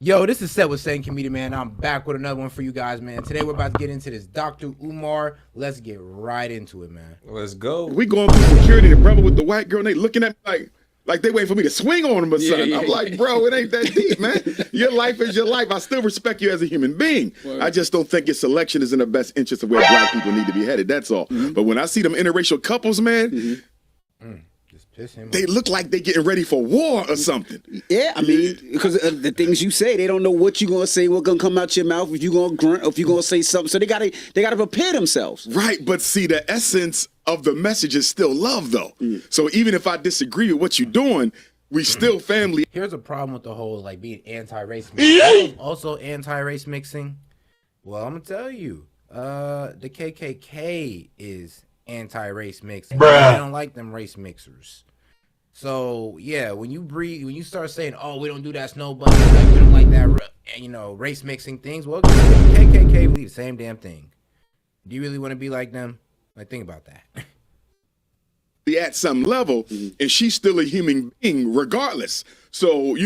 Yo, this is Set with Saying Comedian, man. I'm back with another one for you guys, man. Today we're about to get into this Dr. Umar. Let's get right into it, man. Let's go. We going through security, the brother with the white girl, and they looking at me like they waiting for me to swing on them or something. I'm like, bro, it ain't that deep, man. Your life is your life. I still respect you as a human being. Word. I just don't think your selection is in the best interest of where black people need to be headed. That's all. But when I see them interracial couples, man, Just piss him they off. look like they getting ready for war or something. Yeah, I mean, because the things you say, they don't know what you're gonna say, what's gonna come out your mouth, if you're gonna grunt, or if you're gonna say something. So they gotta prepare themselves. Right, but see, the essence of the message is still love, though. So even if I disagree with what you're doing, we still family. Here's a problem with the whole like being anti-race mixing. Also anti-race mixing. Well, I'm gonna tell you, the KKK is anti-race mixing. They don't like them race mixers. So yeah, when you start saying, "Oh, we don't do that snow bunny, like, we don't like that," race mixing things. Well, KKK believe the same damn thing. Do you really want to be like them? Like, think about that. At some level, and she's still a human being regardless. So,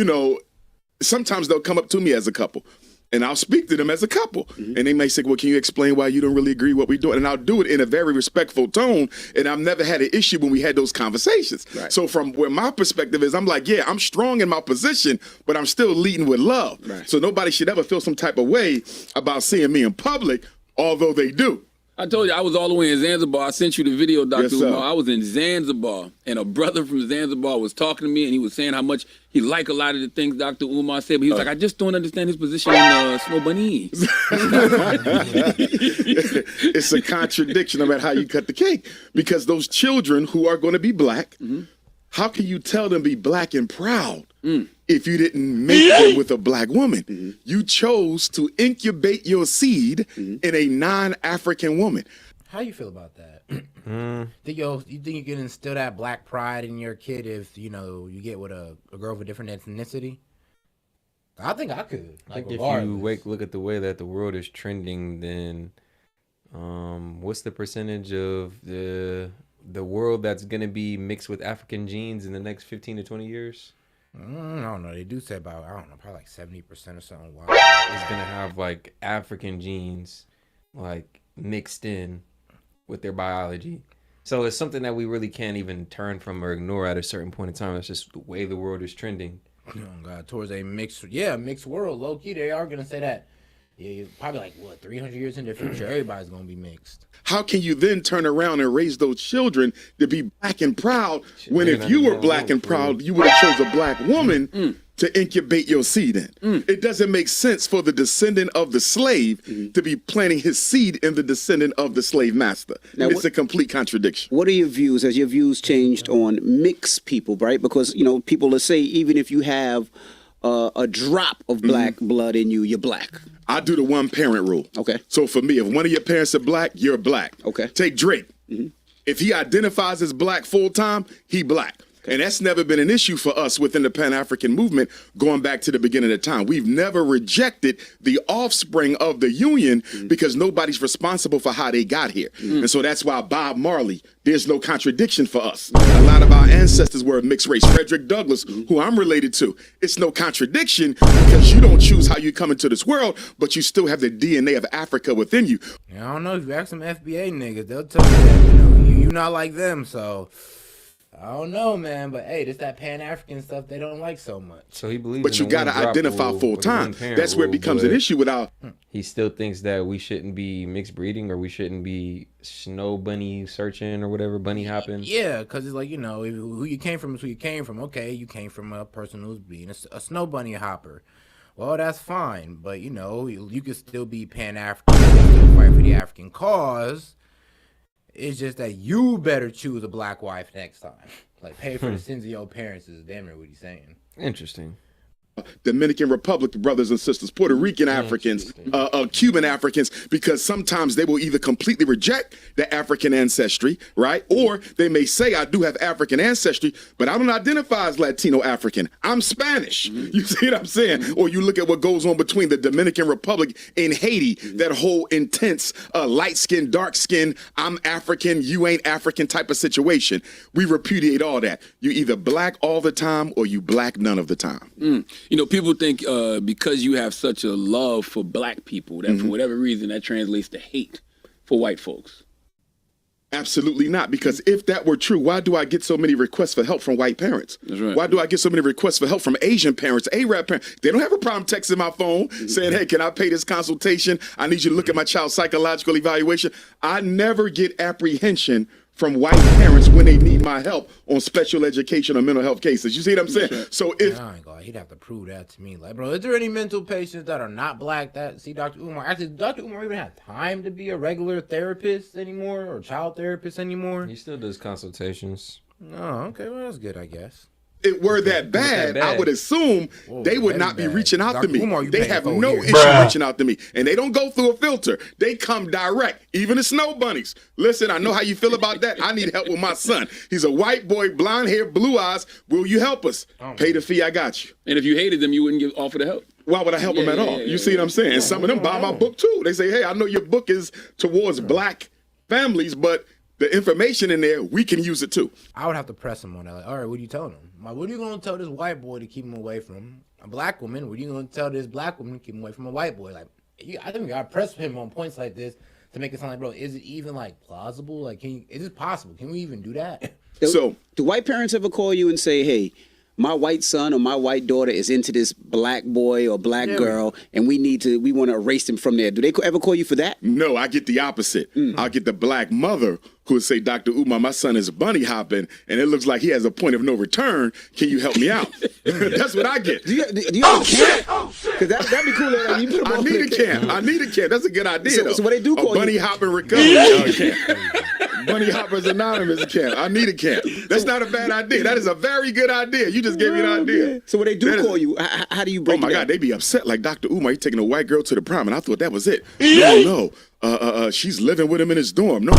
sometimes they'll come up to me as a couple, and I'll speak to them as a couple. And they may say, well, can you explain why you don't really agree what we're doing? And I'll do it in a very respectful tone, and I've never had an issue when we had those conversations. Right. So from where my perspective is, I'm like, yeah, I'm strong in my position, but I'm still leading with love. Right. So nobody should ever feel some type of way about seeing me in public, although they do. I told you I was all the way in Zanzibar. I sent you the video, Dr. Yes, sir. Umar. I was in Zanzibar, and a brother from Zanzibar was talking to me, and he was saying how much he liked a lot of the things Dr. Umar said, but he was like, I just don't understand his position on snow bunnies. It's a contradiction about how you cut the cake, because those children who are going to be black, how can you tell them be black and proud if you didn't make them with a black woman? You chose to incubate your seed in a non-African woman. How you feel about that? You think you can instill that black pride in your kid if you get with a girl of a different ethnicity? I think I could. I think if you look at the way that the world is trending, then what's the percentage of the world that's gonna be mixed with African genes in the next 15 to 20 years? I don't know. They do say about, probably like 70% or something. Wow. It's gonna have like African genes like mixed in with their biology. So it's something that we really can't even turn from or ignore at a certain point in time. That's just the way the world is trending. Oh God, towards a mixed world. Low key, they are gonna say that. Yeah, probably like 300 years in the future, everybody's gonna be mixed. How can you then turn around and raise those children to be black and proud when if you were black and proud, you would have chose a black woman to incubate your seed in? It doesn't make sense for the descendant of the slave to be planting his seed in the descendant of the slave master. Now, it's a complete contradiction. What are your views? Has your views changed on mixed people, right? Because people will say even if you have a drop of black blood in you, you're black. I do the one parent rule. Okay. So for me, if one of your parents are black, you're black. Okay. Take Drake. If he identifies as black full time, he black. And that's never been an issue for us within the Pan-African movement going back to the beginning of time. We've never rejected the offspring of the Union because nobody's responsible for how they got here. And so that's why Bob Marley, there's no contradiction for us. A lot of our ancestors were mixed race. Frederick Douglass, who I'm related to, it's no contradiction because you don't choose how you come into this world, but you still have the DNA of Africa within you. I don't know. If you ask some FBA niggas, they'll tell you that you're not like them. So I don't know, man. But hey, this that Pan-African stuff they don't like so much. So he believes. But you got to identify full time. That's where it becomes an issue with our. He still thinks that we shouldn't be mixed breeding or we shouldn't be snow bunny searching or whatever, bunny hopping. Yeah, because it's like, who you came from is who you came from. Okay, you came from a person who's being a snow bunny hopper. Well, that's fine. But, you could still be Pan-African, still fight for the African cause. It's just that you better choose a black wife next time. Like, pay for the sins of your parents is damn near what he's saying. Interesting. Dominican Republic brothers and sisters, Puerto Rican Africans, Cuban Africans, because sometimes they will either completely reject the African ancestry, right? Or they may say, I do have African ancestry, but I don't identify as Latino African. I'm Spanish. You see what I'm saying? Or you look at what goes on between the Dominican Republic and Haiti, that whole intense light skin, dark skin, I'm African, you ain't African type of situation. We repudiate all that. You either black all the time or you black none of the time. You know, people think because you have such a love for black people that for whatever reason that translates to hate for white folks. Absolutely not, because if that were true, why do I get so many requests for help from white parents? That's right. Why do I get so many requests for help from Asian parents, Arab parents? They don't have a problem texting my phone saying, hey, can I pay this consultation? I need you to look at my child's psychological evaluation. I never get apprehension from white parents when they need my help on special education or mental health cases. You see what I'm saying? Right. So if I ain't gonna, he'd have to prove that to me. Like, bro, is there any mental patients that are not black that see Dr. Umar? Actually, Dr. Umar even have time to be a regular therapist anymore or child therapist anymore? He still does consultations. Oh, okay, well that's good, I guess. it were that bad, I would assume they would not be reaching out to me. They have no issue reaching out to me. And they don't go through a filter. They come direct. Even the snow bunnies. Listen, I know how you feel about that. I need help with my son. He's a white boy, blonde hair, blue eyes. Will you help us? Pay the fee, I got you. And if you hated them, you wouldn't offer the help. Why would I help them at all? You see what I'm saying? And some of them buy my book too. They say, hey, I know your book is towards black families, but the information in there, we can use it too. I would have to press him on that. Like, all right, what are you telling him? Like, what are you going to tell this white boy to keep him away from a black woman? What are you going to tell this black woman to keep him away from a white boy? Like, I think we got to press him on points like this to make it sound like, bro, is it even like plausible? Like, is it possible? Can we even do that? So, do white parents ever call you and say, hey, my white son or my white daughter is into this black boy or black girl, and we want to erase them from there? Do they ever call you for that? No, I get the opposite. I'll get the black mother who would say, Dr. Umar, my son is bunny hopping, and it looks like he has a point of no return. Can you help me out? That's what I get. Do you have a camp? Because that'd be cool. Like, you put them I need a camp. I need a camp. That's a good idea, though. So what they do call a bunny you? hopping recovery camp. Bunny Hoppers Anonymous camp. I need a camp. That's not a bad idea. That is a very good idea. You just gave me an idea. So when they do call you, how do you break it down? Oh my God, they be upset. Like Dr. Umar, he's taking a white girl to the prom, and I thought that was it. No. She's living with him in his dorm. No.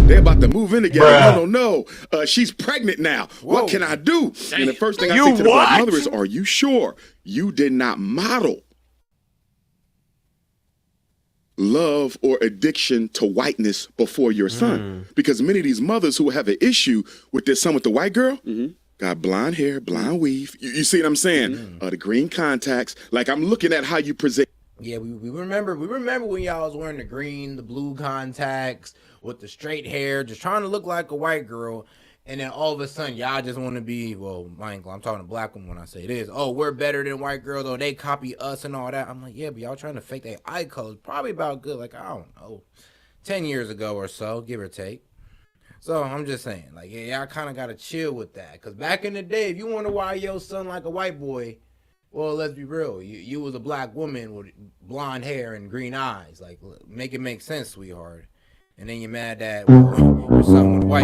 They're about to move in together. No. She's pregnant now. Whoa. What can I do? And the first thing I say to the black mother is, are you sure you did not model love or addiction to whiteness before your son? Because many of these mothers who have an issue with their son with the white girl got blonde hair, blonde weave. You see what I'm saying? The green contacts. Like, I'm looking at how you present. Yeah, we remember when y'all was wearing the green, the blue contacts with the straight hair, just trying to look like a white girl, and then all of a sudden y'all just want to be, well, I'm talking to black women when I say this. Oh, we're better than white girls, or they copy us and all that. I'm like, yeah, but y'all trying to fake their eye colors. Probably about good, like, I don't know, 10 years ago or so, give or take. So I'm just saying, like, yeah, y'all kind of got to chill with that. Because back in the day, if you want to wire your son like a white boy, well, let's be real. You was a black woman with blonde hair and green eyes. Like, make it make sense, sweetheart. And then you're mad that your son was white.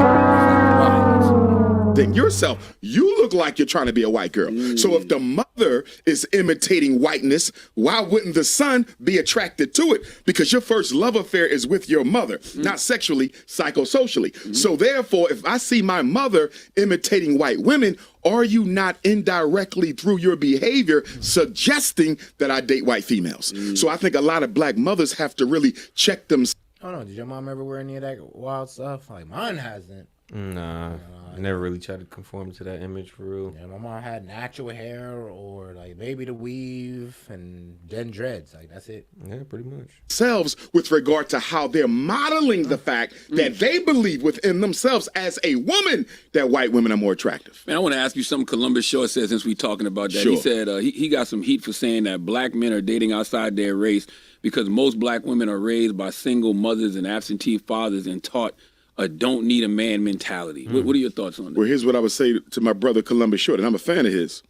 Then yourself, you look like you're trying to be a white girl. So if the mother is imitating whiteness, why wouldn't the son be attracted to it? Because your first love affair is with your mother, not sexually, psychosocially. So therefore, if I see my mother imitating white women, are you not indirectly through your behavior suggesting that I date white females? So I think a lot of black mothers have to really check themselves. I don't know. Did your mom ever wear any of that wild stuff? Like, mine hasn't. Nah, I never really tried to conform to that image for real. Yeah, my mom had natural hair or like baby to weave and then dreads. Like, that's it. Yeah, pretty much. Themselves with regard to how they're modeling the fact that they believe within themselves as a woman that white women are more attractive. Man, I want to ask you something Columbus Short said since we talking about that. Sure. He said he got some heat for saying that black men are dating outside their race because most black women are raised by single mothers and absentee fathers and taught a don't need a man mentality. What are your thoughts on that? Well, here's what I would say to my brother Columbus Short, and I'm a fan of his.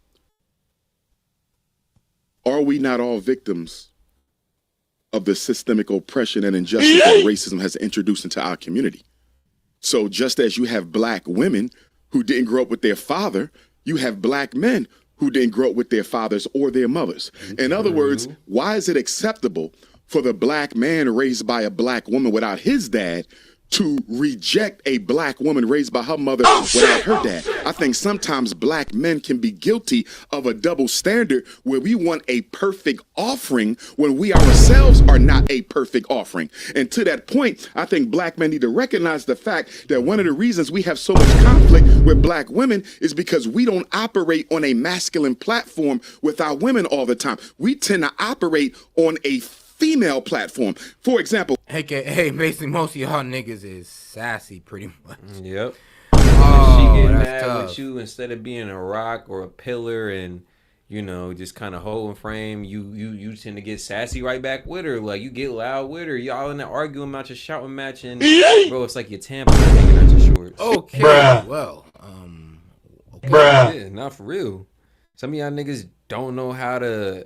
Are we not all victims of the systemic oppression and injustice that racism has introduced into our community? So just as you have black women who didn't grow up with their father, you have black men who didn't grow up with their fathers or their mothers. In other words, why is it acceptable for the black man raised by a black woman without his dad to reject a black woman raised by her mother without her dad. I think sometimes black men can be guilty of a double standard where we want a perfect offering when we ourselves are not a perfect offering. And to that point, I think black men need to recognize the fact that one of the reasons we have so much conflict with black women is because we don't operate on a masculine platform with our women all the time. We tend to operate on a female platform. For example, AKA basically most of y'all niggas is sassy pretty much. Yep. Oh, She get that's mad tough. with you instead of being a rock or a pillar and, you know, just kind of holding frame. You tend to get sassy right back with her. Like, you get loud with her. Y'all in there arguing about your shouting match, and bro, it's like your tampon hanging out your shorts. Okay, Bruh. well, okay. Bruh. Yeah, not for real. Some of y'all niggas don't know how to.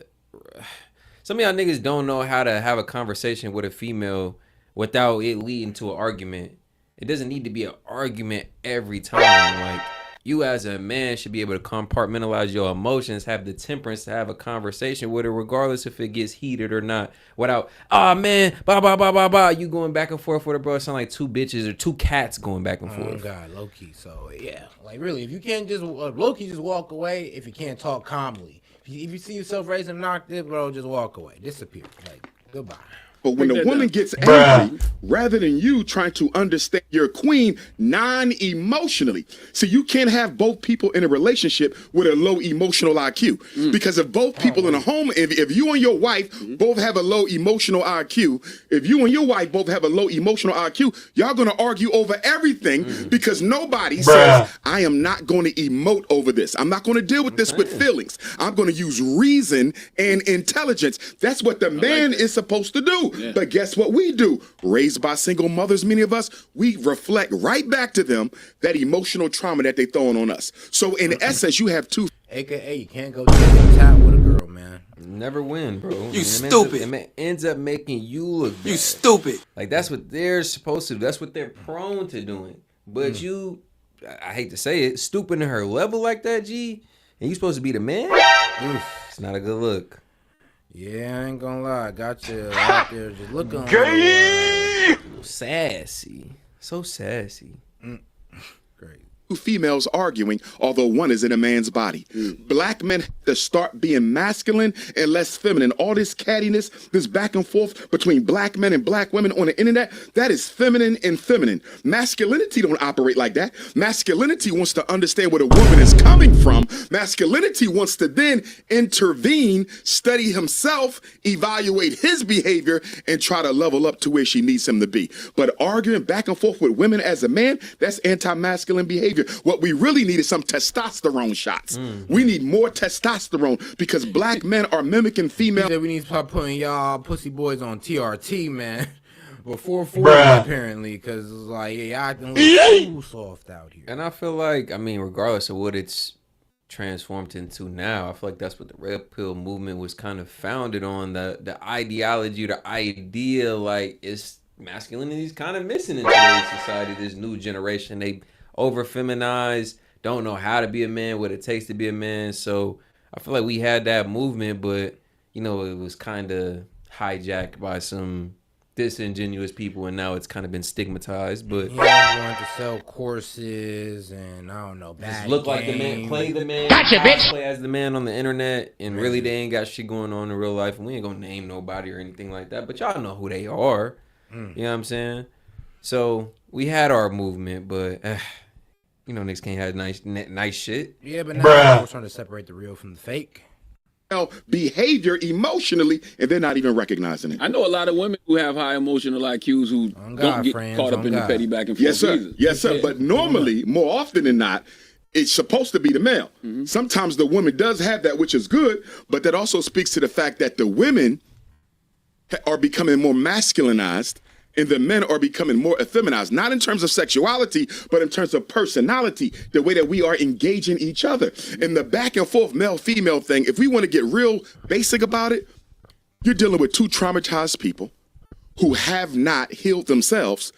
Some of y'all niggas don't know how to have a conversation with a female without it leading to an argument. It doesn't need to be an argument every time. Like, you as a man should be able to compartmentalize your emotions, have the temperance to have a conversation with her, regardless if it gets heated or not. Without, oh man, blah blah blah blah blah. You going back and forth with her, bro. It sound like two bitches or two cats going back and Oh forth. God, low key. So yeah, like really, if you can't just low key, just walk away. If you can't talk calmly, if you see yourself raising knocked it, bro, just walk away, disappear, like goodbye. but when the woman gets Bruh. angry, rather than you trying to understand your queen non-emotionally, see, you can't have both people in a relationship with a low emotional IQ. Because if both people in a home, if you and your wife both have a low emotional IQ, if you and your wife both have a low emotional IQ, y'all gonna argue over everything because nobody says, I am not going to emote over this. I'm not going to deal with this with feelings. I'm going to use reason and intelligence. That's what the man is supposed to do. Yeah. But guess what we do? Raised by single mothers, many of us, we reflect right back to them that emotional trauma that they throwing on us. So in essence, you have two. AKA, you can't go tap with a girl, man. Never win, bro. You It stupid. ends up making you look bad. You stupid. Like, that's what they're supposed to do. That's what they're prone to doing. But you, I hate to say it, stooping to her level like that, G, and you supposed to be the man? It's not a good look. Yeah, I ain't gonna lie, got you out there just looking. Sassy. So sassy. Great. Two females arguing, although one is in a man's body. Black men have to start being masculine and less feminine. All this cattiness, this back and forth between black men and black women on the internet, that is feminine and feminine. Masculinity don't operate like that. Masculinity wants to understand where the woman is coming from. Masculinity wants to then intervene, study himself, evaluate his behavior, and try to level up to where she needs him to be. But arguing back and forth with women as a man, that's anti-masculine behavior. What we really need is some testosterone shots. We need more testosterone because black men are mimicking female. We need to start putting y'all pussy boys on TRT, man. Before 40, Bruh. apparently, because it's like, yeah, I can look too soft out here. And I feel like, I mean, regardless of what it's transformed into now, I feel like that's what the red pill movement was kind of founded on. The ideology, the idea, like, it's masculinity is kind of missing in today's society. This new generation, they over feminized, don't know how to be a man, what it takes to be a man. So I feel like we had that movement, but you know, it was kind of hijacked by some disingenuous people, and now it's kind of been stigmatized. But Yeah, wanted to sell courses and I don't know, just bad look like the man, game. play the man, play as the man on the internet, and really they ain't got shit going on in real life, and we ain't gonna name nobody or anything like that. But y'all know who they are. You know what I'm saying? So we had our movement, but you know, niggas can't have nice shit. Yeah, but now Bruh. we're trying to separate the real from the fake. Behavior emotionally, and they're not even recognizing it. I know a lot of women who have high emotional IQs who On don't God, get friends, caught up on in the God. petty back and forth. Yes, sir. either. Yes, sir. Yeah. But normally, more often than not, it's supposed to be the male. Sometimes the woman does have that, which is good, but that also speaks to the fact that the women are becoming more masculinized and the men are becoming more effeminized, not in terms of sexuality, but in terms of personality, the way that we are engaging each other. And the back and forth male-female thing, if we want to get real basic about it, you're dealing with two traumatized people who have not healed themselves,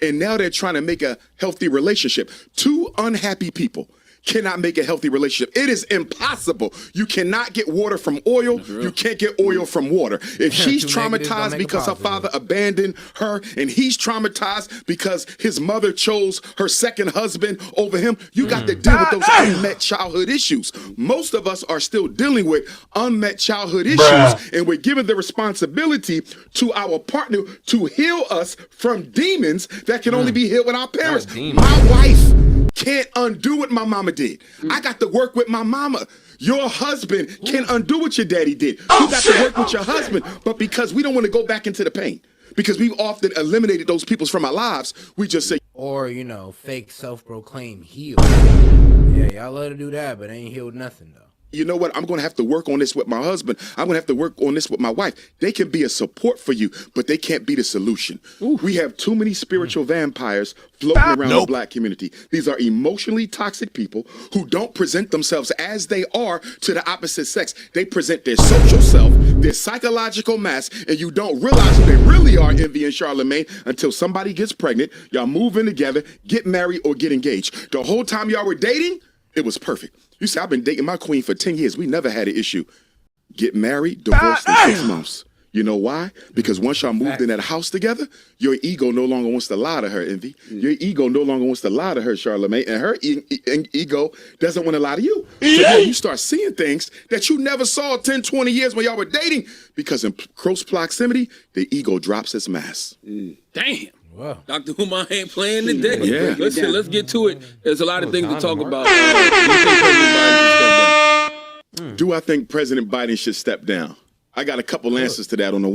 and now they're trying to make a healthy relationship. Two unhappy people. cannot make a healthy relationship. It is impossible. You cannot get water from oil. You can't get oil from water. If she's traumatized because her father abandoned her and he's traumatized because his mother chose her second husband over him, you got to deal with those unmet childhood issues. Most of us are still dealing with unmet childhood issues, and we're given the responsibility to our partner to heal us from demons that can only be healed with our parents. My wife can't undo what my mama did. I got to work with my mama. Your husband can't undo what your daddy did. You got to work with your husband. But because we don't want to go back into the pain, because we've often eliminated those people from our lives, we just say, or, you know, fake self-proclaimed healed. Yeah, y'all love to do that, but ain't healed nothing, though. you know what, I'm going to have to work on this with my husband. I'm going to have to work on this with my wife. They can be a support for you, but they can't be the solution. Ooh. We have too many spiritual vampires floating around the black community. These are emotionally toxic people who don't present themselves as they are to the opposite sex. They present their social self, their psychological mask, and you don't realize who they really are, Envy and Charlemagne, until somebody gets pregnant, y'all move in together, get married, or get engaged. The whole time y'all were dating, it was perfect. You see, I've been dating my queen for 10 years. We never had an issue. Get married, divorced in 6 months. You know why? Because once y'all moved in that house together, your ego no longer wants to lie to her, Envy. Your ego no longer wants to lie to her, Charlemagne, and her ego doesn't want to lie to you. So now you start seeing things that you never saw 10, 20 years when y'all were dating, because in close proximity, the ego drops its mask. Damn. Wow. Dr. Umar ain't playing today. Yeah. Listen, let's get to it. There's a lot of things to talk about. Do I think President Biden should step down? I got a couple answers to that. On the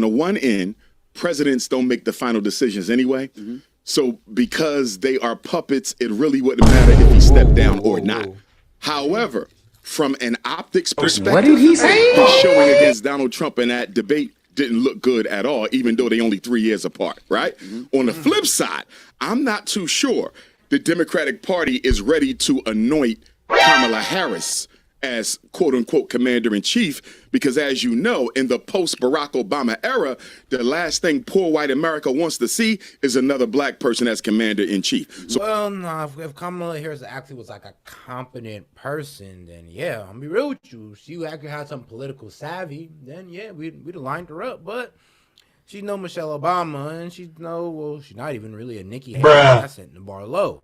one end, presidents don't make the final decisions anyway. So because they are puppets, it really wouldn't matter if he stepped down or not. However, from an optics perspective, what did he say? His showing against Donald Trump in that debate didn't look good at all, even though they only 3 years apart, right? On the flip side, I'm not too sure the Democratic Party is ready to anoint Kamala Harris as quote-unquote commander-in-chief, because as you know, in the post-Barack Obama era, the last thing poor white America wants to see is another black person as commander-in-chief. So, well, no, if Kamala Harris actually was like a competent person, then yeah, I'm be real with you. If she actually had some political savvy, then yeah, we'd have lined her up. But she's no Michelle Obama, and she's not even really a Nikki Haley. That's setting the bar low.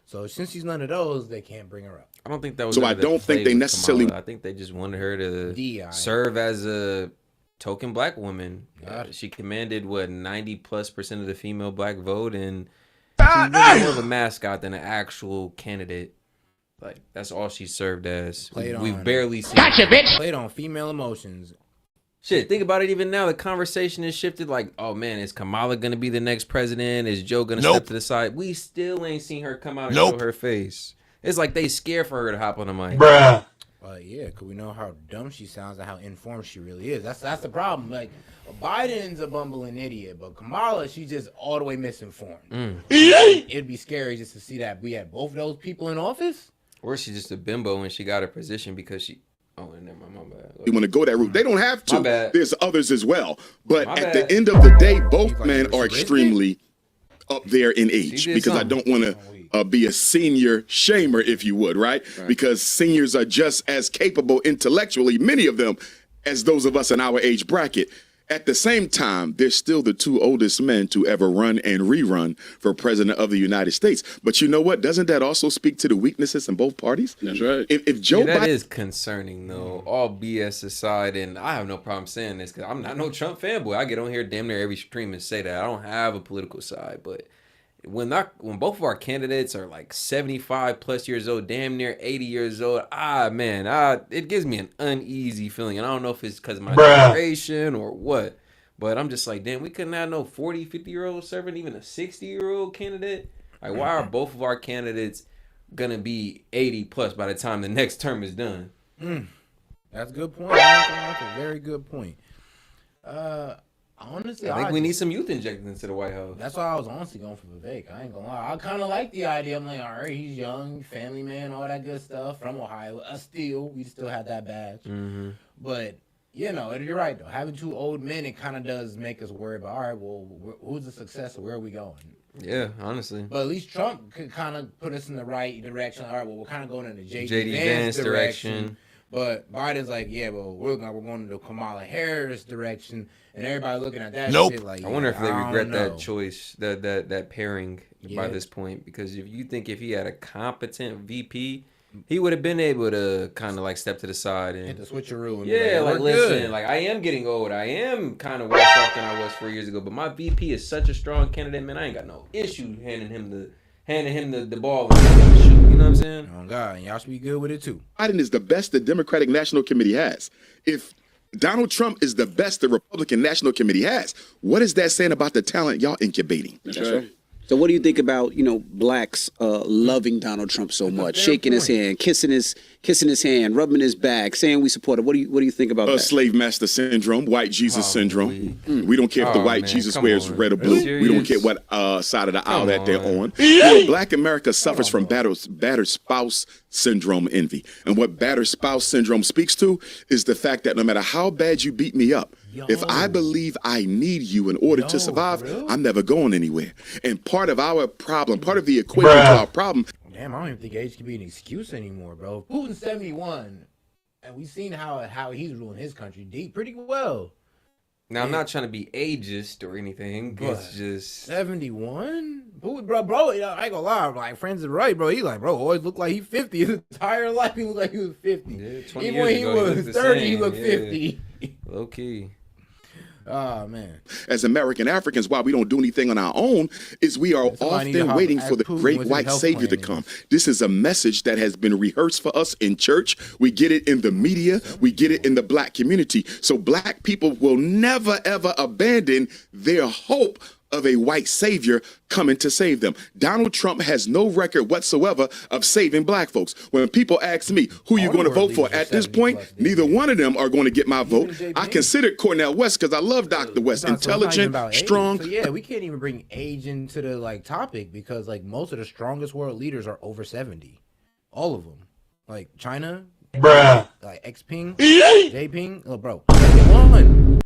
So since she's none of those, they can't bring her up. I don't think that was. So I don't think they necessarily. I think they just wanted her to serve as a token black woman. She commanded 90+% of the female black vote, and she's really more of a mascot than an actual candidate. Like that's all she served as. We've barely seen. Gotcha, bitch. Played on female emotions. Shit, think about it. Even now, the conversation has shifted. Like, oh man, is Kamala gonna be the next president? Is Joe gonna step to the side? We still ain't seen her come out and show her face. It's like they scared for her to hop on the mic. Yeah, because we know how dumb she sounds and how informed she really is. That's the problem. Like, Biden's a bumbling idiot, but Kamala, she's just all the way misinformed. It'd be scary just to see that we had both of those people in office. Or she's just a bimbo and she got her position because she... Oh, never mind, my bad. You want to go that route. They don't have to. My bad. There's others as well. But at the end of the day, both men are extremely up there in age, because I don't want to be a senior shamer, if you would, right? Because seniors are just as capable intellectually, many of them, as those of us in our age bracket. At the same time, they're still the two oldest men to ever run and rerun for president of the United States. But you know what? Doesn't that also speak to the weaknesses in both parties? That's right. If Joe Biden... That is concerning, though. All BS aside, and I have no problem saying this because I'm not no Trump fanboy. I get on here damn near every stream and say that. I don't have a political side, but when both of our candidates are like 75+ years old, damn near 80 years old, it gives me an uneasy feeling. And I don't know if it's because of my generation or what, but I'm just like, damn, we couldn't have no 40, 50-year-old serving even a 60-year-old candidate. Like, why are both of our candidates gonna be 80+ by the time the next term is done? That's a good point. That's a very good point. Honestly, I think we need some youth injected into the White House. That's why I was honestly going for Vivek. I ain't gonna lie. I kind of like the idea. I'm like, all right, he's young, family man, all that good stuff. From Ohio. We still had that badge. But, you're right, though. Having two old men, it kind of does make us worry about, all right, well, who's the successor? Where are we going? Yeah, honestly. But at least Trump could kind of put us in the right direction. All right, well, we're kind of going in the JD Vance Vance direction. But Biden's like, yeah, well, we're going to the Kamala Harris direction, and everybody looking at that shit like, I wonder if they regret that know. choice, that pairing by Yeah. this point, because if he had a competent VP, he would have been able to kind of like step to the side and Hit the switcheroo. And yeah, like we're listen, good. like I am getting old. I am kind of worse off than I was 4 years ago. But my VP is such a strong candidate, man. I ain't got no issue handing him the ball and letting him shoot. You know what I'm saying? Oh God, and y'all should be good with it too. Biden is the best the Democratic National Committee has. If Donald Trump is the best the Republican National Committee has, what is that saying about the talent y'all incubating? That's right. So what do you think about, blacks loving Donald Trump so much, shaking his hand, kissing his hand, rubbing his back, saying we support him? What do you think about that? Slave master syndrome, white Jesus syndrome. We don't care if the white man, Jesus come wears on. red or Are blue. you We don't care serious? what side of the aisle that they're on. on. Black America suffers from battered spouse syndrome envy. And what battered spouse syndrome speaks to is the fact that no matter how bad you beat me up, if I believe I need you in order to survive, I'm never going anywhere. And part of our problem, part of the equation to our problem. Damn, I don't even think age can be an excuse anymore, bro. Putin's 71, and we've seen how he's ruling his country pretty well. Now I'm not trying to be ageist or anything. It's just 71? Bro, I ain't gonna lie, like, friends are right, bro. He like, bro, always looked like he 50 his entire life. He looked like he was 50. Yeah, 20 Even years when he ago, he was looked the 30, he same, looked yeah. 50. low key. Oh, man. As American Africans, why we don't do anything on our own is we are Somebody need to often waiting ask for the Putin great what his white health savior to plan come. is. This is a message that has been rehearsed for us in church. We get it in the media. We get it in the black community. So black people will never, ever abandon their hope of a white savior coming to save them. Donald Trump has no record whatsoever of saving black folks. When people ask me, who you All going to the vote for? world leaders are At this 70 point, plus, neither dude. one of them are going to get my vote. JP. I consider Cornel West because I love Dr. West. So it's not even Intelligent, about age. strong. So yeah, we can't even bring age into the topic because most of the strongest world leaders are over 70. All of them. Like China, like X-Ping, J-Ping, bro. 71.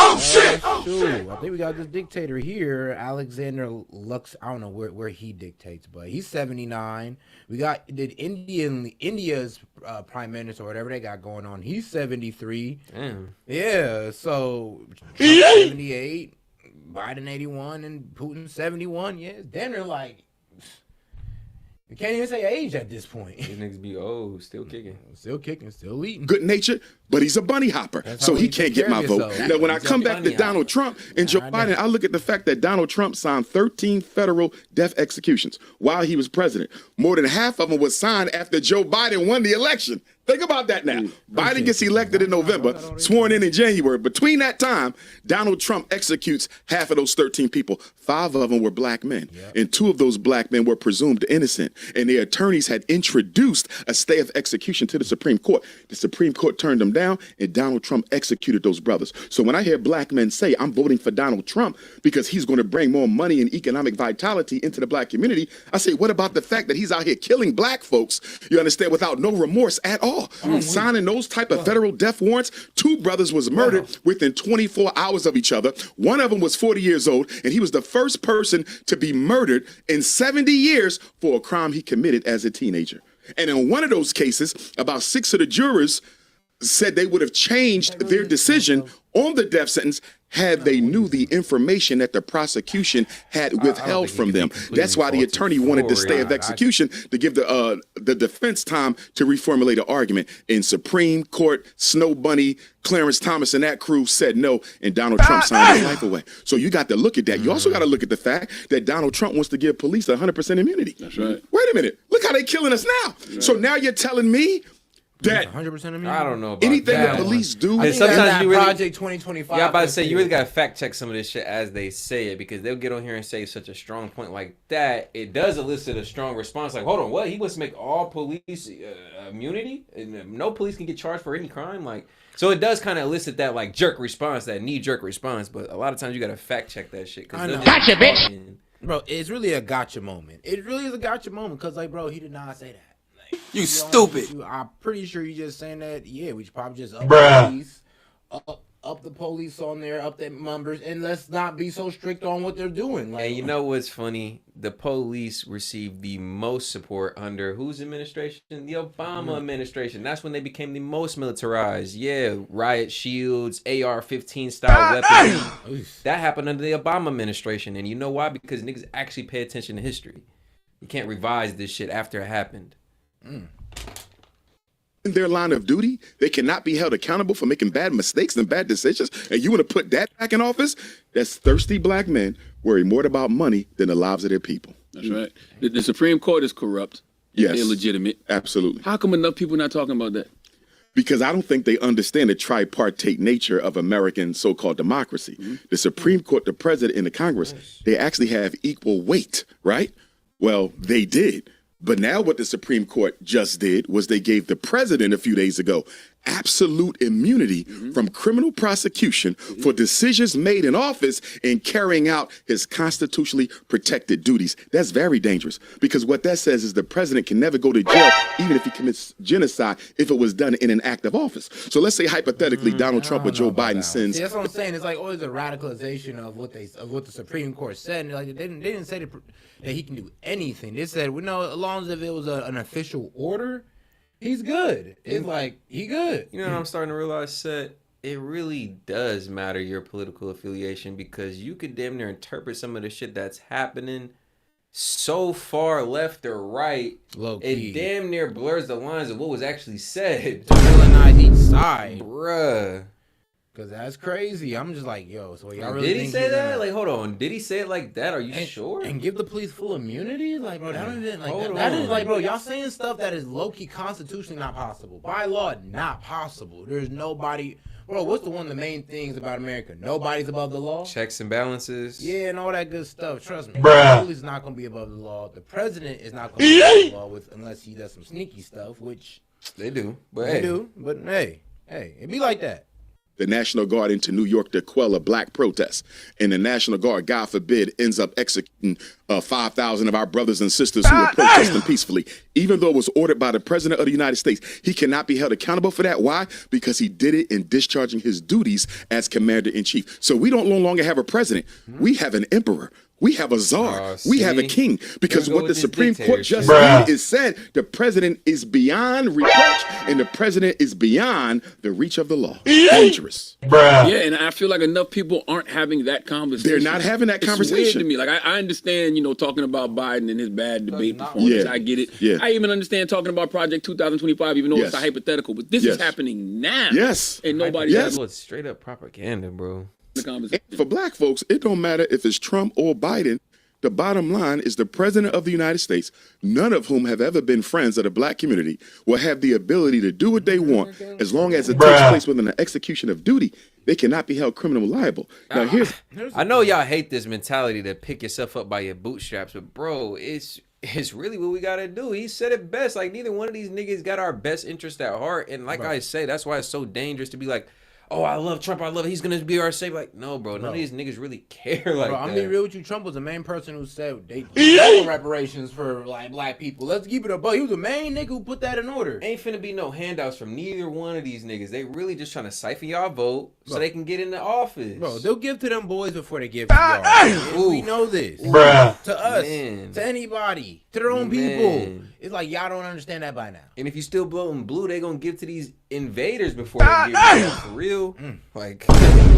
Oh shit! I think we got this dictator here, Alexander Lux. I don't know where he dictates, but he's 79. We got India's prime minister or whatever they got going on. He's 73. Damn. Yeah, so Trump 78, Biden 81, and Putin 71. Yeah, it's damn near like you can't even say age at this point. These niggas be old, still kicking. Still kicking, still eating. Good natured, but he's a bunny hopper, That's so how he you can't take get care my of vote. yourself. Now, when I He's a come back to bunny Donald Trump and Joe I Biden, know. I look at the fact that Donald Trump signed 13 federal death executions while he was president. More than half of them was signed after Joe Biden won the election. Think about that now. Biden gets elected in November, sworn in January. Between that time, Donald Trump executes half of those 13 people. 5 of them were black men, and 2 of those black men were presumed innocent, and their attorneys had introduced a stay of execution to the Supreme Court. The Supreme Court turned them down, and Donald Trump executed those brothers. So when I hear black men say, I'm voting for Donald Trump because he's going to bring more money and economic vitality into the black community, I say, what about the fact that he's out here killing black folks, you understand, without no remorse at all? Signing those type of federal death warrants. 2 brothers was murdered within 24 hours of each other. One of them was 40 years old, and he was the first person to be murdered in 70 years for a crime he committed as a teenager. And in one of those cases, about 6 of the jurors said they would have changed their decision on the death sentence had they knew the information that the prosecution had withheld think from it can them. be completely That's why the faulted attorney wanted the for stay it. of execution to give the defense time to reformulate an argument. In Supreme Court, Snow Bunny, Clarence Thomas, and that crew said no, and Donald Trump signed his life away. So you got to look at that. You also got to look at the fact that Donald Trump wants to give police 100% immunity. That's right. Wait a minute. Look how they killing us now. So now you're telling me that 100% of me. I don't know about anything that the police do, And I think sometimes that you really- Project 2025. Yeah, I'm about to say, you really got to fact check some of this shit as they say it, because they'll get on here and say such a strong point like that. It does elicit a strong response. Like, hold on, what? He wants to make all police immunity? And no police can get charged for any crime? Like, so it does kind of elicit that, like, jerk response, that knee-jerk response. But a lot of times you got to fact check that shit. I know. Gotcha, bitch! Bro, it's really a gotcha moment. It really is a gotcha moment because, like, bro, he did not say that. Like, You stupid. I'm pretty sure you just saying that. Yeah, we should probably just up the police. up the police on there, up their numbers, and let's not be so strict on what they're doing. Like, And you know what's funny? The police received the most support under whose administration? The Obama administration. That's when they became the most militarized. Yeah, riot shields, AR-15 style weapons. That happened under the Obama administration. And you know why? Because niggas actually pay attention to history. You can't revise this shit after it happened. In their line of duty, they cannot be held accountable for making bad mistakes and bad decisions. And you want to put that back in office? That's thirsty black men worry more about money than the lives of their people. That's right. The Supreme Court is corrupt. Yes. Illegitimate. Absolutely. How come enough people not talking about that? Because I don't think they understand the tripartite nature of American so-called democracy. The Supreme Court, the president, and the Congress, they actually have equal weight, right? Well, they did. But now what the Supreme Court just did was they gave the president a few days ago absolute immunity from criminal prosecution for decisions made in office in carrying out his constitutionally protected duties. That's very dangerous because what that says is the president can never go to jail even if he commits genocide if it was done in an act of office. So let's say hypothetically Donald Trump or Joe Biden sends. See, that's what I'm saying. It's like always a radicalization of what the Supreme Court said. And like they didn't say that he can do anything. They said, well, no, as long as if it was an official order, he's good. It's like, he good. You know what I'm starting to realize, Seth? It really does matter your political affiliation because you could damn near interpret some of the shit that's happening so far left or right. It damn near blurs the lines of what was actually said. To villainize each side. Bruh. Because that's crazy. I'm just like, yo, so y'all really did he think say that? Like, hold on. Did he say it like that? Are you sure? And give the police full immunity? Like, bro, that don't even, like, that is, like, bro, y'all saying stuff that is low-key constitutionally not possible. By law, not possible. There's nobody, bro, what's the one of the main things about America? Nobody's above the law. Checks and balances. Yeah, and all that good stuff. Trust me. The police is not going to be above the law. The president is not going to be above the law unless he does some sneaky stuff, which they do. But they do. But, hey, it be like that. The National Guard into New York to quell a black protest. And the National Guard, God forbid, ends up executing 5,000 of our brothers and sisters who were protesting peacefully. Even though it was ordered by the President of the United States, he cannot be held accountable for that. Why? Because he did it in discharging his duties as Commander-in-Chief. So we don't no longer have a president. We have an emperor. We have a czar. We have a king. Because what the Supreme Court just did is said the president is beyond reproach and the president is beyond the reach of the law. Dangerous. Yeah, and I feel like enough people aren't having that conversation. They're not having that conversation. It's weird to me. Like, I understand, talking about Biden and his bad debate performance. Yeah. I get it. Yeah. I even understand talking about Project 2025, even though it's a hypothetical. But this is happening now. Yes. And nobody Yes. It's straight up propaganda, bro. The conversation. And for black folks, it don't matter if it's Trump or Biden. The bottom line is the president of the United States, none of whom have ever been friends of the black community, will have the ability to do what they want as long as it takes place within the execution of duty. They cannot be held criminally liable. Now, I know y'all hate this mentality to pick yourself up by your bootstraps, but bro, it's really what we gotta do. He said it best. Like, neither one of these niggas got our best interest at heart. And like I say, that's why it's so dangerous to be like, oh, I love Trump. I love it. He's going to be our savior. Like, no, bro. None of these niggas really care like that. I'm being real with you. Trump was the main person who said they no reparations for, like, black people. Let's keep it above. He was the main nigga who put that in order. Ain't finna be no handouts from neither one of these niggas. They really just trying to siphon y'all vote so they can get in the office. Bro, they'll give to them boys before they give to y'all. We know this. To us, to anybody, to their own people. It's like y'all don't understand that by now. And if you still voting blue, they gonna give to these invaders before they give for real. Like,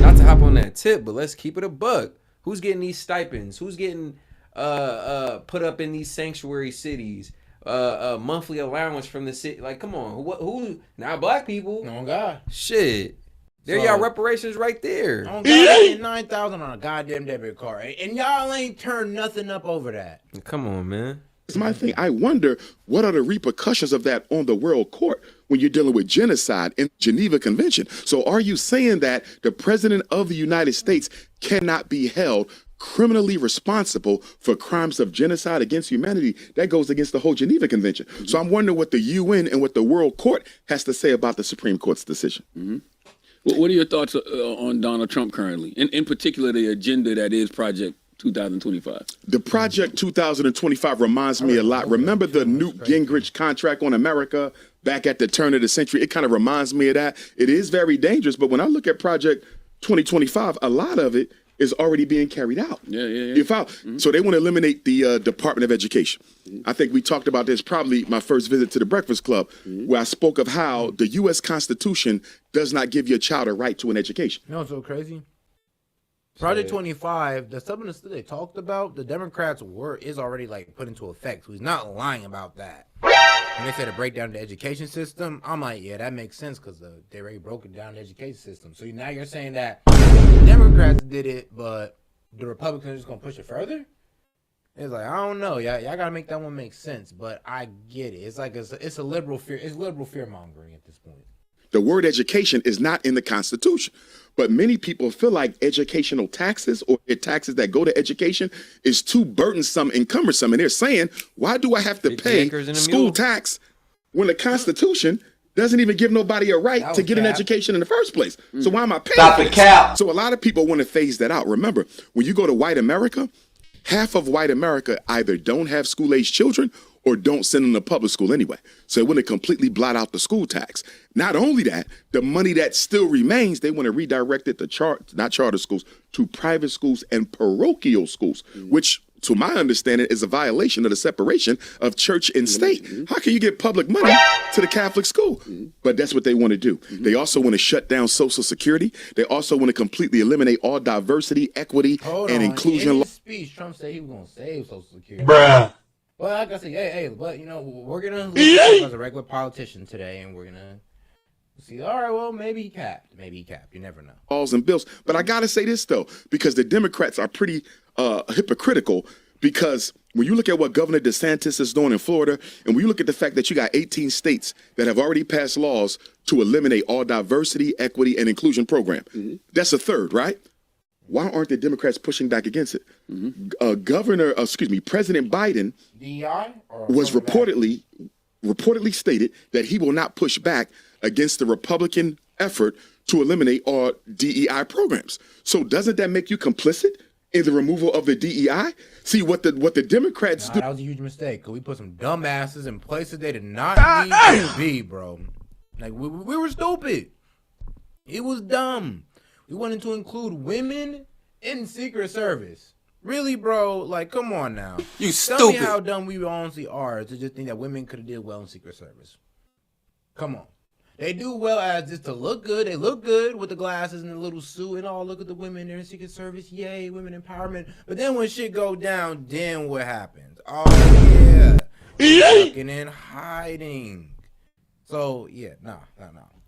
not to hop on that tip, but let's keep it a buck. Who's getting these stipends? Who's getting put up in these sanctuary cities? Monthly allowance from the city. Like, come on, who? Not black people. Oh God, shit. There y'all reparations right there. Oh God, they get 9,000 on a goddamn debit card, and y'all ain't turned nothing up over that. Come on, man. It's my thing. I wonder what are the repercussions of that on the world court when you're dealing with genocide in Geneva Convention. So are you saying that the president of the United States cannot be held criminally responsible for crimes of genocide against humanity? That goes against the whole Geneva Convention. So I'm wondering what the UN and what the world court has to say about the Supreme Court's decision. What are your thoughts on Donald Trump currently? In particular, the agenda that is Project 2025. The Project 2025 reminds me a lot. Remember the Newt Gingrich contract on America back at the turn of the century. It kind of reminds me of that. It is very dangerous, but when I look at Project 2025, a lot of it is already being carried out. Yeah. You follow? So they want to eliminate the Department of Education. I think we talked about this probably my first visit to the Breakfast Club, where I spoke of how the U.S. Constitution does not give your child a right to an education. You know what's so crazy? Project 25, the stuff that they talked about, the Democrats is already like put into effect. So he's not lying about that. When they said to break down the education system, I'm like, yeah, that makes sense because they already broke it down the education system. So now you're saying that the Democrats did it, but the Republicans are just gonna push it further? It's like, I don't know, y'all gotta make that one make sense. But I get it. It's like it's a liberal fear. It's liberal fear mongering at this point. The word education is not in the Constitution, but many people feel like educational taxes or taxes that go to education is too burdensome and cumbersome. And they're saying, why do I have to pay school tax when the Constitution doesn't even give nobody a right to get an education in the first place? So why am I paying? Stop the cap. So a lot of people want to phase that out. Remember, when you go to white America, half of white America either don't have school-age children or don't send them to public school anyway. So they want to completely blot out the school tax. Not only that, the money that still remains, they want to redirect it to not charter schools, to private schools and parochial schools, which, to my understanding, is a violation of the separation of church and state. How can you get public money to the Catholic school? But that's what they want to do. They also want to shut down Social Security. They also want to completely eliminate all diversity, equity, and inclusion. In his speech, Trump said he was going to save Social Security. Bruh. Well, like I said, hey, but you know, we're gonna look at him as a regular politician today, and we're gonna see. All right, well, maybe he capped. You never know. Laws and bills, but I gotta say this though, because the Democrats are pretty hypocritical. Because when you look at what Governor DeSantis is doing in Florida, and when you look at the fact that you got 18 states that have already passed laws to eliminate all diversity, equity, and inclusion program, that's a third, right? Why aren't the Democrats pushing back against it? President Biden was reportedly stated that he will not push back against the Republican effort to eliminate all DEI programs. So doesn't that make you complicit in the removal of the DEI? See what the Democrats do. That was a huge mistake. Cause we put some dumbasses in places they did not need to be, bro. Like we were stupid. It was dumb. We wanted to include women in Secret Service. Really, bro? Like, come on now. You Tell stupid. me how dumb we honestly are to just think that women could have did well in Secret Service. Come on. They do well as just to look good. They look good with the glasses and the little suit and all. Look at the women there in Secret Service. Yay, women empowerment. But then when shit go down, then what happens? Oh, yeah. Looking and hiding. So, yeah, no.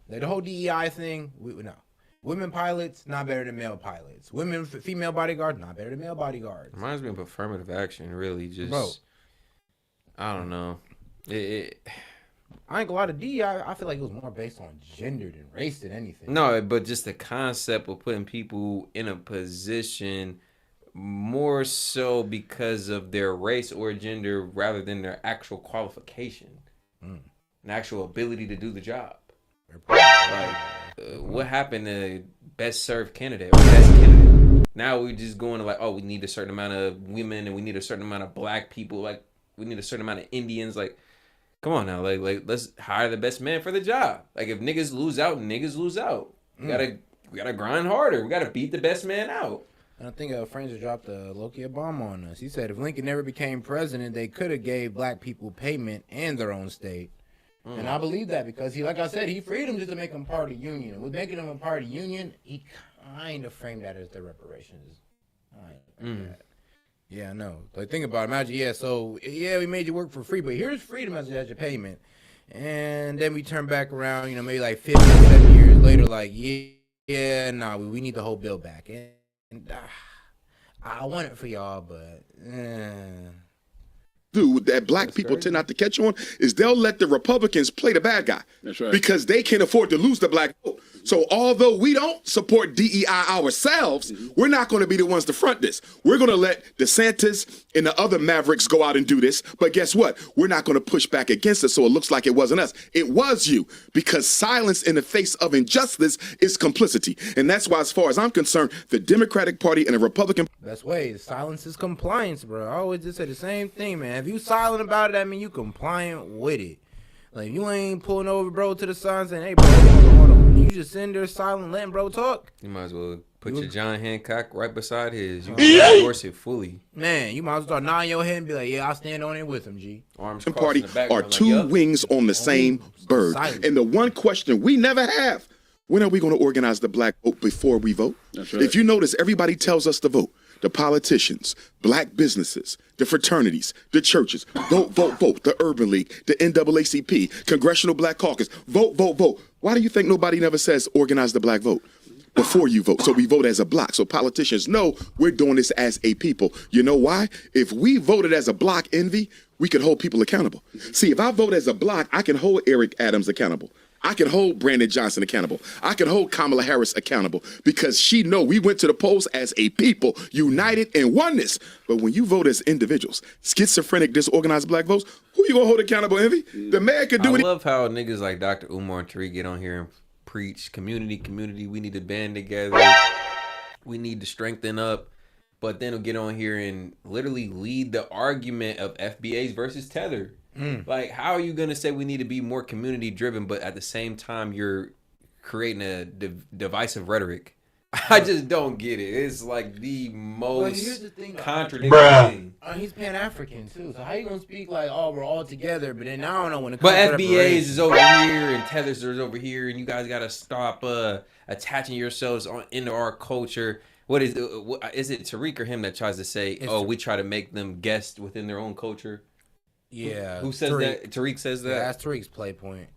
Like, the whole DEI thing, no. Women pilots, not better than male pilots. Female bodyguards, not better than male bodyguards. Reminds me of affirmative action, really. Just, bro. I don't know. I ain't gonna lie to DEI. I feel like it was more based on gender than race than anything. No, but just the concept of putting people in a position more so because of their race or gender rather than their actual qualification, an actual ability to do the job. Like, what happened to best served candidate or best candidate? Now we're just going to like, oh, we need a certain amount of women and we need a certain amount of black people. Like, we need a certain amount of Indians. Like, come on now, like let's hire the best man for the job. Like, if niggas lose out, niggas lose out. We gotta grind harder. We gotta beat the best man out. And I think Fraser dropped a low-key bomb on us. He said if Lincoln never became president, they could have gave black people payment and their own state. And I believe that because he, like I said, he freed them just to make them part of the union. With making them a part of the union, he kind of framed that as the reparations. Yeah, I know. Like, think about it. Imagine, so we made you work for free, but here's freedom as your payment. And then we turn back around, maybe like 50, 70 years later, like, we need the whole bill back. And I want it for y'all, but that black people tend not to catch on is they'll let the Republicans play the bad guy. That's right. Because they can't afford to lose the black vote. So although we don't support DEI ourselves, we're not going to be the ones to front this. We're going to let DeSantis and the other mavericks go out and do this. But guess what? We're not going to push back against it so it looks like it wasn't us. It was you. Because silence in the face of injustice is complicity. And that's why, as far as I'm concerned, the Democratic Party and the Republican... Best way is silence is compliance, bro. I always just say the same thing, man. If you silent about it, I mean you compliant with it. Like, you ain't pulling over bro to the side saying, hey, bro, hold on. You just sitting there silent, letting bro talk. You might as well put your John Hancock right beside his. You can endorse it fully. Man, you might as well start nodding your head and be like, yeah, I'll stand on it with him, G. Arms Party crossed in the are background, two like, wings on the same bird. silent. And the one question we never have, when are we going to organize the black vote before we vote? That's right. If you notice, everybody tells us to vote. The politicians, black businesses, the fraternities, the churches, vote, vote, vote, the Urban League, the NAACP, Congressional Black Caucus, vote, vote, vote. Why do you think nobody never says organize the black vote before you vote? So we vote as a block. So politicians know we're doing this as a people. You know why? If we voted as a block, Envy, we could hold people accountable. See, if I vote as a block, I can hold Eric Adams accountable. I can hold Brandon Johnson accountable. I can hold Kamala Harris accountable because she know we went to the polls as a people, united in oneness. But when you vote as individuals, schizophrenic, disorganized black votes, who you gonna hold accountable, Envy? The man could do I it. love how niggas like Dr. Umar and Tariq get on here and preach community. We need to band together. We need to strengthen up. But then we'll get on here and literally lead the argument of FBAs versus Tether. Like, how are you going to say we need to be more community driven, but at the same time you're creating a divisive rhetoric? I just don't get it. It's like the most contradicting thing. He's Pan-African too, so how you gonna speak like, oh, we're all together, but then I don't know when it comes But to FBAs reparations. is over here and Tethers is over here, and you guys got to stop attaching yourselves into our culture. What is it Tariq or him that tries to say, we try to make them guests within their own culture? Yeah. Who says that? Tariq says that? Yeah, that's Tariq's play point.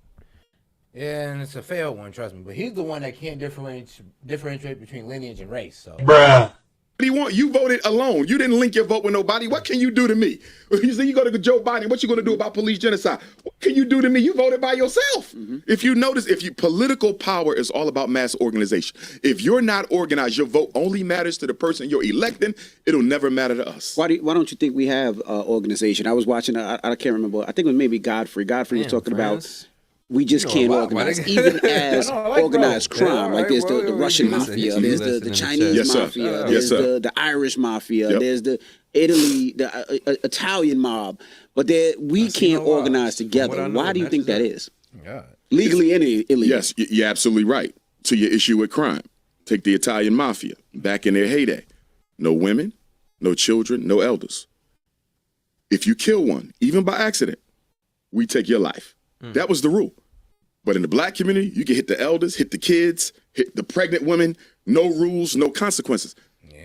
Yeah, and it's a failed one, trust me. But he's the one that can't differentiate between lineage and race. So, What do you want? You voted alone. You didn't link your vote with nobody. What can you do to me? You say you go to Joe Biden. What you going to do about police genocide? What can you do to me? You voted by yourself. If you notice, political power is all about mass organization. If you're not organized, your vote only matters to the person you're electing. It'll never matter to us. Why don't you think we have organization? I was watching, I can't remember, I think it was maybe Godfrey. Godfrey was talking about we just can't organize, even as organized crime. Like there's the Russian mafia, there's the Chinese mafia, there's the Irish mafia, there's the Italy, the Italian mob. But we can't organize together. Why do you think that is? Legally and illegally. Yes, you're absolutely right. To your issue with crime, take the Italian mafia back in their heyday. No women, no children, no elders. If you kill one, even by accident, we take your life. That was the rule. But in the black community, you can hit the elders, hit the kids, hit the pregnant women. No rules, no consequences.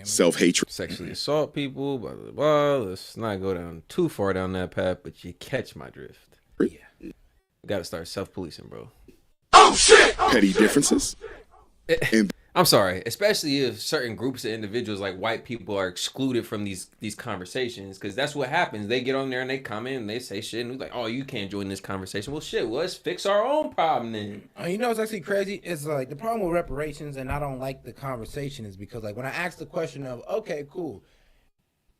Self-hatred. Sexually assault people, blah, blah, blah. Let's not go down too far down that path, but you catch my drift. Yeah. You got to start self-policing, bro. Oh, shit! Petty differences. I'm sorry, especially if certain groups of individuals like white people are excluded from these conversations, because that's what happens. They get on there and they comment and they say shit and we're like, oh, you can't join this conversation. Well, shit, let's fix our own problem then. You know what's actually crazy? It's like the problem with reparations, and I don't like the conversation, is because like when I ask the question of, okay, cool,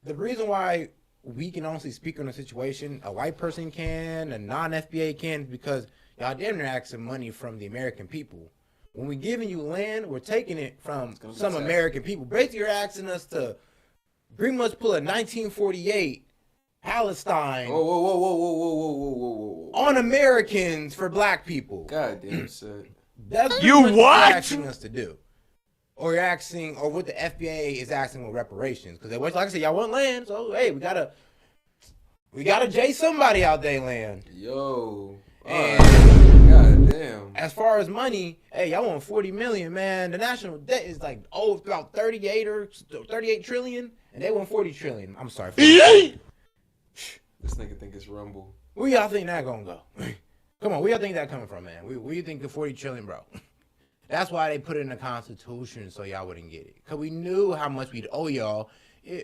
the reason why we can honestly speak on a situation, a white person can, a non-FBA can, is because y'all damn near asking money from the American people. When we're giving you land, we're taking it from some American people. Basically, you're asking us to pretty much pull a 1948 Palestine on Americans for black people. God damn, son. That's you what you're asking us to do. Or you're asking, or what the FBA is asking with reparations. Because like I said, y'all want land, so hey, we gotta J somebody out there land. Yo. And God damn. As far as money, hey, y'all want 40 million, man. The national debt is like about 38 trillion, and they want 40 trillion. I'm sorry. This nigga think it's Rumble. Where y'all think that gonna go? Come on, where y'all think that coming from, man? Where you think the 40 trillion, bro? That's why they put it in the Constitution, so y'all wouldn't get it. Because we knew how much we'd owe y'all.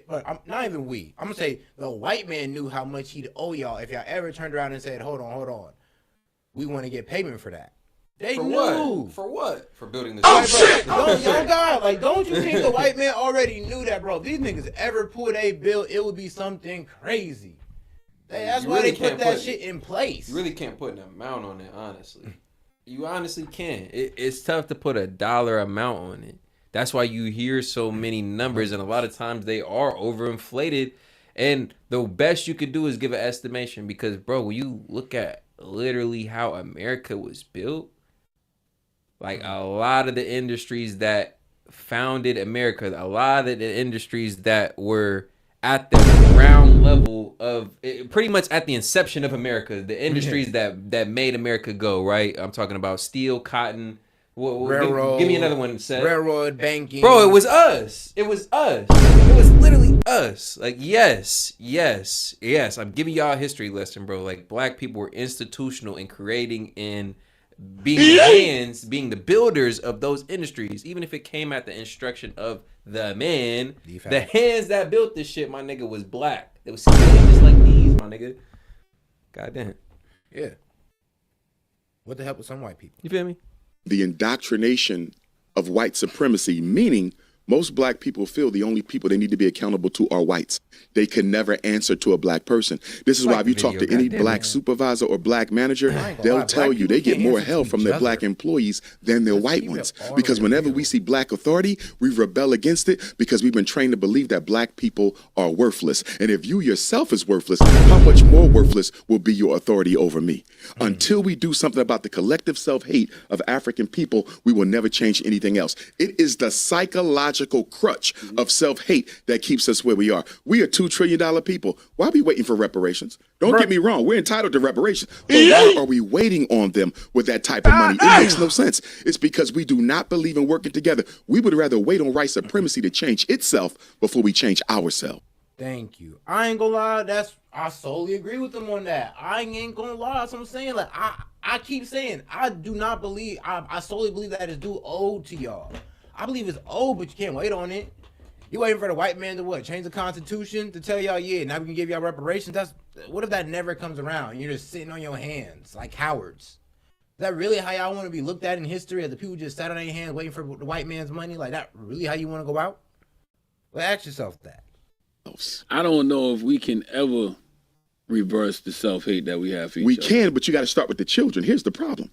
But not even we. I'm going to say the white man knew how much he'd owe y'all if y'all ever turned around and said, hold on. We want to get payment for that. They knew. What? For what? For building this. Oh, shit! Don't you think the white man already knew that, bro? If these niggas ever pulled a bill, it would be something crazy. That's why they put that shit in place. You really can't put an amount on it, honestly. You honestly can't. It's tough to put a dollar amount on it. That's why you hear so many numbers, and a lot of times they are overinflated. And the best you could do is give an estimation because, bro, when you look at literally how America was built, like a lot of the industries that founded America, a lot of the industries that were at the ground level of pretty much at the inception of America, the industries that made America go, right? I'm talking about steel, cotton, Railroad. Give me another one, Seth. Railroad, banking. Bro, it was us. It was us. It was literally us. Like, yes. I'm giving y'all a history lesson, bro. Like, black people were institutional in creating and being the hands, being the builders of those industries, even if it came at the instruction of the man. The hands that built this shit, my nigga, was black. They was skinny just like these, my nigga. Goddamn. Yeah. What the hell with some white people? You feel me? The indoctrination of white supremacy, meaning most black people feel the only people they need to be accountable to are whites. They can never answer to a black person. This is why if you talk to any black supervisor or black manager, they'll tell you they get more hell from their black employees than their white ones. Because whenever we see black authority, we rebel against it because we've been trained to believe that black people are worthless. And if you yourself is worthless, how much more worthless will be your authority over me? Until we do something about the collective self-hate of African people, we will never change anything else. It is the psychological crutch of self-hate that keeps us where we are. We are $2 trillion people. Why are we waiting for reparations? Don't get me wrong. We're entitled to reparations. But why are we waiting on them with that type of money? It makes no sense. It's because we do not believe in working together. We would rather wait on white supremacy to change itself before we change ourselves. Thank you. I ain't gonna lie. I solely agree with them on that. I ain't gonna lie. That's what I'm saying. Like I keep saying I do not believe. I solely believe that is due owed to y'all. I believe it's old, but you can't wait on it. You waiting for the white man to what? Change the Constitution to tell y'all, yeah, now we can give y'all reparations. What if that never comes around? You're just sitting on your hands like cowards. Is that really how y'all want to be looked at in history? As the people just sat on their hands waiting for the white man's money? Like that really how you want to go out? Well, ask yourself that. I don't know if we can ever reverse the self-hate that we have for each other. We can, but you got to start with the children. Here's the problem.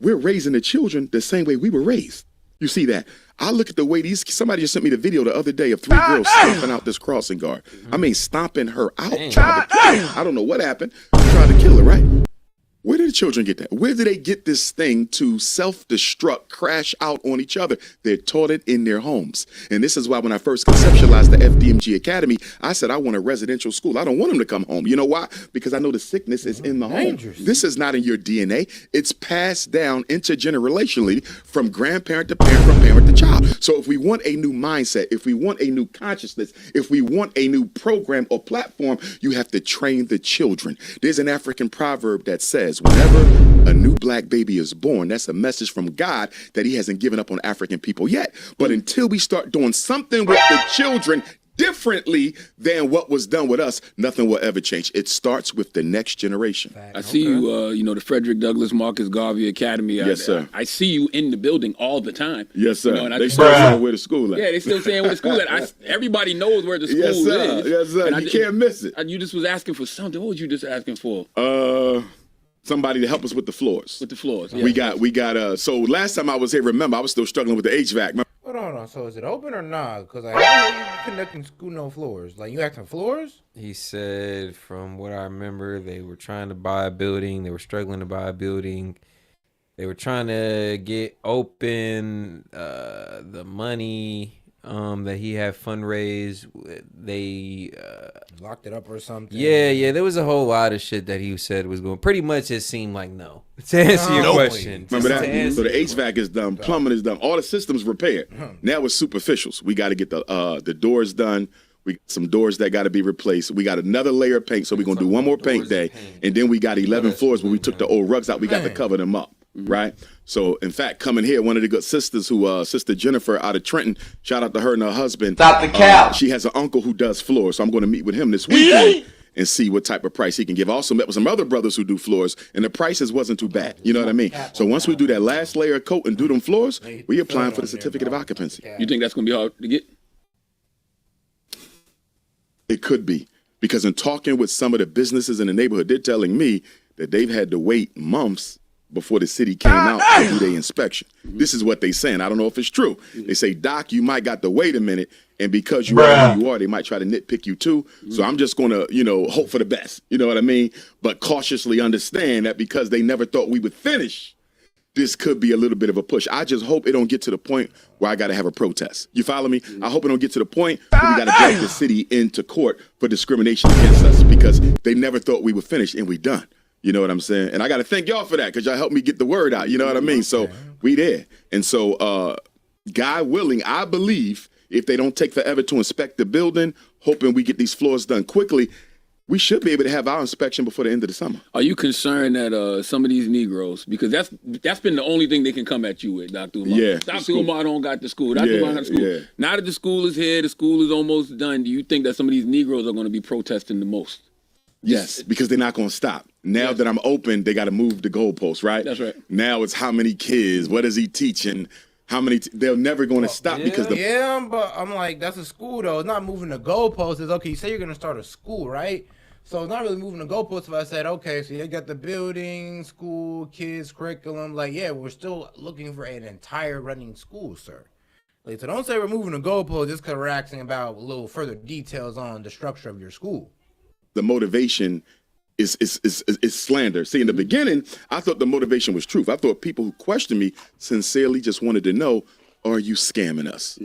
We're raising the children the same way we were raised. You see that? I look at the way somebody just sent me the video the other day of 3 girls stomping out this crossing guard. I mean, stomping her out, trying to kill her. I don't know what happened. Trying to kill her, right? Where did the children get that? Where did they get this thing to self-destruct, crash out on each other? They're taught it in their homes. And this is why when I first conceptualized the FDMG Academy, I said I want a residential school. I don't want them to come home. You know why? Because I know the sickness is in the home. This is not in your DNA. It's passed down intergenerationally from grandparent to parent, from parent to child. So if we want a new mindset, if we want a new consciousness, if we want a new program or platform, you have to train the children. There's an African proverb that says, whenever a new black baby is born, that's a message from God that he hasn't given up on African people yet. But until we start doing something with the children differently than what was done with us, nothing will ever change. It starts with the next generation. I see you, the Frederick Douglass Marcus Garvey Academy. Yes, sir. I see you in the building all the time. Yes, sir. And they still saying where the school at. Yeah, they still saying where the school at. Everybody knows where the school is. Yes, sir. And you can't miss it. You just was asking for something. What was you just asking for? Somebody to help us with the floors. With the floors. Yeah. We got so last time I was here, remember, I was still struggling with the HVAC. Hold on. So is it open or not? Because I know you conducting school no floors. Like you acting floors? He said, from what I remember, they were trying to buy a building. They were struggling to buy a building. They were trying to get open the money that he had fundraised. They locked it up or something. Yeah. There was a whole lot of shit that he said was going. Pretty much, it seemed like no. To answer your question, remember that. So the HVAC is done, plumbing is done, all the systems repaired. Now it's superficials. We got to get the doors done. We got some doors that got to be replaced. We got another layer of paint, so we're gonna do one more paint day, and then we got 11 floors where we took the old rugs out. We got to cover them up. Right. So, in fact, coming here, one of the good sisters Sister Jennifer out of Trenton, shout out to her and her husband. Stop the cap. She has an uncle who does floors. So I'm going to meet with him this weekend and see what type of price he can give. I also met with some other brothers who do floors, and the prices wasn't too bad. You know what I mean? So once we do that last layer of coat and do them floors, we applying for the certificate of occupancy. You think that's going to be hard to get? It could be. Because in talking with some of the businesses in the neighborhood, they're telling me that they've had to wait months before the city came out to do their inspection. This is what they saying. I don't know if it's true. They say, Doc, you might got to wait a minute, and because you are who you are, they might try to nitpick you too. So I'm just gonna, hope for the best. You know what I mean? But cautiously understand that because they never thought we would finish, this could be a little bit of a push. I just hope it don't get to the point where I got to have a protest. You follow me? I hope it don't get to the point where we got to drag the city into court for discrimination against us because they never thought we would finish, and we done. You know what I'm saying? And I got to thank y'all for that because y'all helped me get the word out. You know what I mean? So we there. And so God willing, I believe if they don't take forever to inspect the building, hoping we get these floors done quickly, we should be able to have our inspection before the end of the summer. Are you concerned that some of these Negroes, because that's been the only thing they can come at you with, Dr. Umar. Yeah. Dr. Umar don't got the school. Dr. Umar got the school. Yeah. Now that the school is here, the school is almost done, do you think that some of these Negroes are going to be protesting the most? Yes, because they're not going to stop. Now that I'm open, they got to move the goalposts, right? That's right. Now it's how many kids, what is he teaching, how many, they're never going to stop because the... Yeah, but I'm like, that's a school though. It's not moving the goalposts. It's okay, you say you're going to start a school, right? So it's not really moving the goalposts if I said, okay, so you got the building, school, kids, curriculum. Like, yeah, we're still looking for an entire running school, sir. Like, so don't say we're moving the goalposts just because we're asking about a little further details on the structure of your school. The motivation is slander. See, in the beginning, I thought the motivation was truth. I thought people who questioned me sincerely just wanted to know, are you scamming us?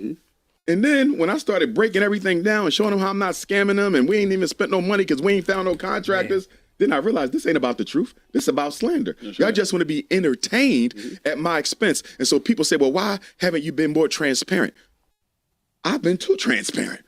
And then when I started breaking everything down and showing them how I'm not scamming them and we ain't even spent no money because we ain't found no contractors, then I realized this ain't about the truth. This is about slander. Y'all just want to be entertained at my expense. And so people say, well, why haven't you been more transparent? I've been too transparent.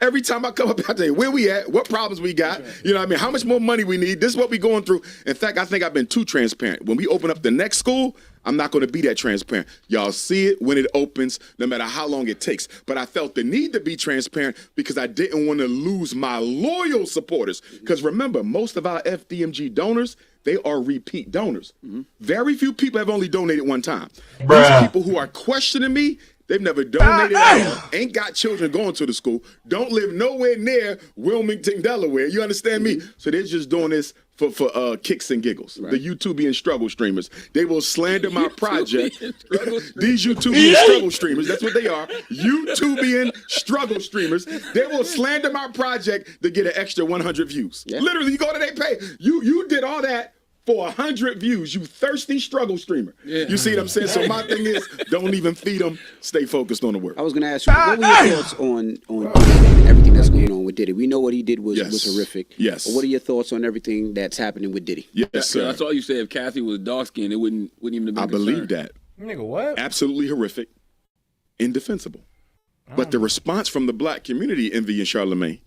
Every time I come up out there, where we at, what problems we got, you know what I mean, how much more money we need, this is what we going through. In fact, I think I've been too transparent. When we open up the next school, I'm not going to be that transparent. Y'all see it when it opens, no matter how long it takes. But I felt the need to be transparent because I didn't want to lose my loyal supporters. Because remember, most of our FDMG donors, they are repeat donors. Very few people have only donated one time. These people who are questioning me, they've never donated at all, ain't got children going to the school, don't live nowhere near Wilmington, Delaware. You understand me? So they're just doing this for kicks and giggles. The YouTubian struggle streamers. They will slander my project. These YouTubian struggle streamers, that's what they are. YouTubian struggle streamers. They will slander my project to get an extra 100 views. Literally, you go to their page. You did all that for 100 views, you thirsty struggle streamer. You see what I'm saying? So my thing is, don't even feed them. Stay focused on the work. I was going to ask you, what were your thoughts on Diddy and everything that's going on with Diddy? We know what he did was horrific. Yes. But what are your thoughts on everything that's happening with Diddy? Yes, sir. That's all you said. If Kathy was dark skinned, it wouldn't even have been I believe that. Nigga, what? Absolutely horrific, indefensible. But the response from the black community, Envy and Charlemagne,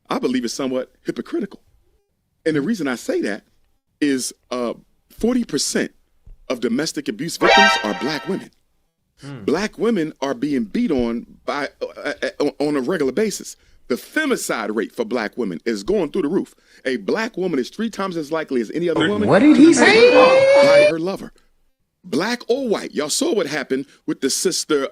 I believe is somewhat hypocritical. And the reason I say that is 40% of domestic abuse victims are black women. Black women are being beat on by on a regular basis. The femicide rate for black women is going through the roof. A black woman is 3 times as likely as any other woman. What did he say? By her lover. Black or white. Y'all saw what happened with the sister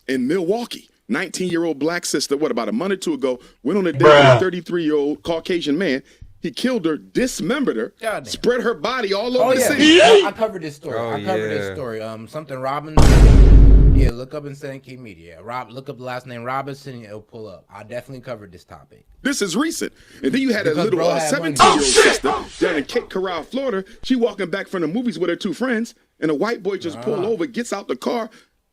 in Milwaukee. 19-year-old black sister, about a month or two ago, went on a date with a 33-year-old Caucasian man. He killed her, dismembered her, spread her body all over the city. I covered this story. This story. Something Robinson. Yeah, look up in Sankey Media. Look up the last name Robinson, and it'll pull up. I definitely covered this topic. This is recent. And then you had a little 17-year-old sister down in Cape Coral, Florida. She walking back from the movies with her 2 friends, and a white boy just pulled over, gets out the car,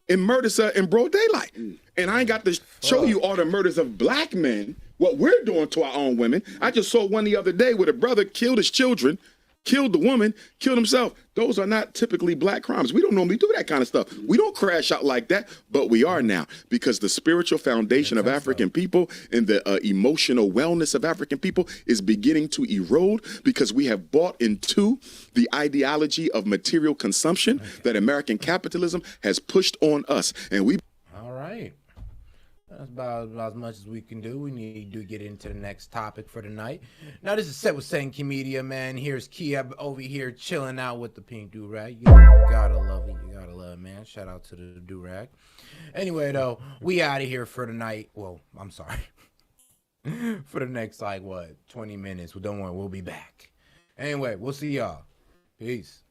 and murders her in broad daylight. And I ain't got to show you all the murders of black men, what we're doing to our own women. I just saw one the other day where the brother killed his children, killed the woman, killed himself. Those are not typically black crimes. We don't normally do that kind of stuff. We don't crash out like that, but we are now because the spiritual foundation of African people and the emotional wellness of African people is beginning to erode because we have bought into the ideology of material consumption that American capitalism has pushed on us. And we... All right. That's about as much as we can do. We need to get into the next topic for tonight. Now, this is Set with Sankey Media, man. Here's Kia over here chilling out with the pink do-rag. You gotta love it. You gotta love it, man. Shout out to the do-rag. Anyway, though, we out of here for tonight. Well, I'm sorry. For the next, 20 minutes. Well, don't worry. We'll be back. Anyway, we'll see y'all. Peace.